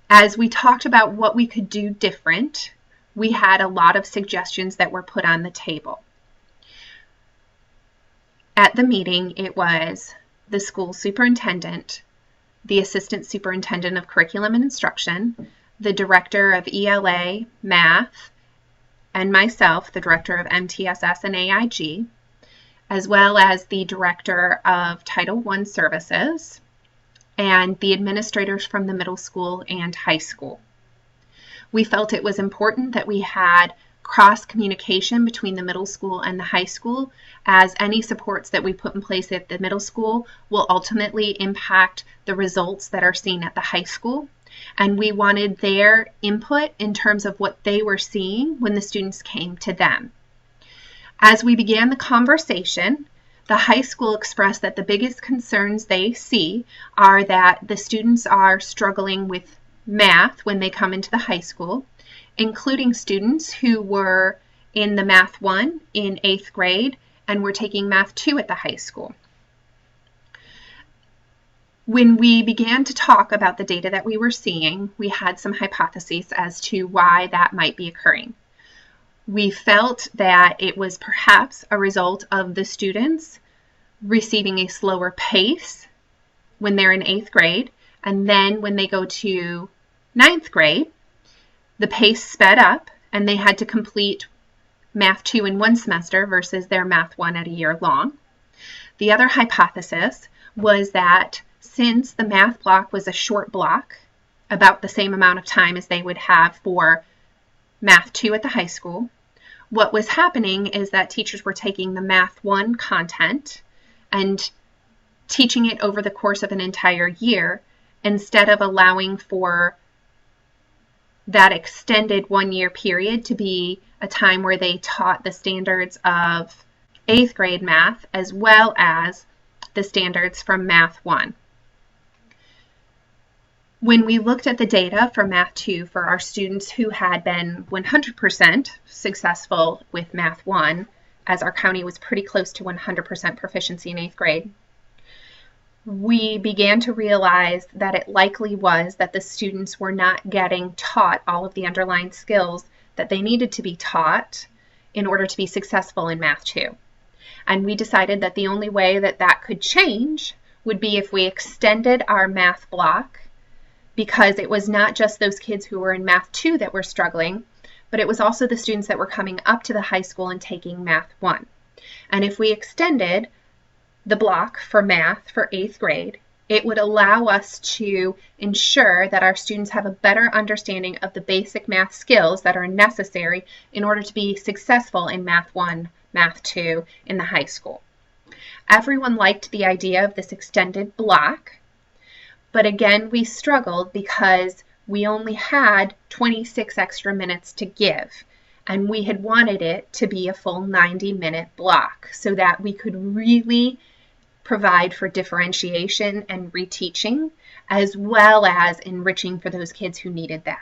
As we talked about what we could do different, we had a lot of suggestions that were put on the table. At the meeting, it was the school superintendent, the assistant superintendent of curriculum and instruction, the director of ELA, math, and myself, the director of MTSS and AIG, as well as the director of Title I services, and the administrators from the middle school and high school. We felt it was important that we had cross-communication between the middle school and the high school, as any supports that we put in place at the middle school will ultimately impact the results that are seen at the high school. And we wanted their input in terms of what they were seeing when the students came to them. As we began the conversation, the high school expressed that the biggest concerns they see are that the students are struggling with math when they come into the high school, including students who were in the Math 1 in 8th grade and were taking Math 2 at the high school. When we began to talk about the data that we were seeing, we had some hypotheses as to why that might be occurring. We felt that it was perhaps a result of the students receiving a slower pace when they're in 8th grade, and then when they go to 9th grade, the pace sped up and they had to complete Math 2 in one semester versus their Math 1 at a year long. The other hypothesis was that since the math block was a short block, about the same amount of time as they would have for Math 2 at the high school, what was happening is that teachers were taking the Math 1 content and teaching it over the course of an entire year instead of allowing for that extended 1-year period to be a time where they taught the standards of 8th grade math as well as the standards from Math 1. When we looked at the data for Math 2 for our students who had been 100% successful with Math 1, as our county was pretty close to 100% proficiency in 8th grade, we began to realize that it likely was that the students were not getting taught all of the underlying skills that they needed to be taught in order to be successful in Math 2. And we decided that the only way that that could change would be if we extended our math block, because it was not just those kids who were in Math 2 that were struggling, but it was also the students that were coming up to the high school and taking Math 1. And if we extended the block for math for 8th grade, it would allow us to ensure that our students have a better understanding of the basic math skills that are necessary in order to be successful in Math 1, Math 2 in the high school. Everyone liked the idea of this extended block, but again, we struggled because we only had 26 extra minutes to give, and we had wanted it to be a full 90-minute block so that we could really provide for differentiation and reteaching, as well as enriching for those kids who needed that.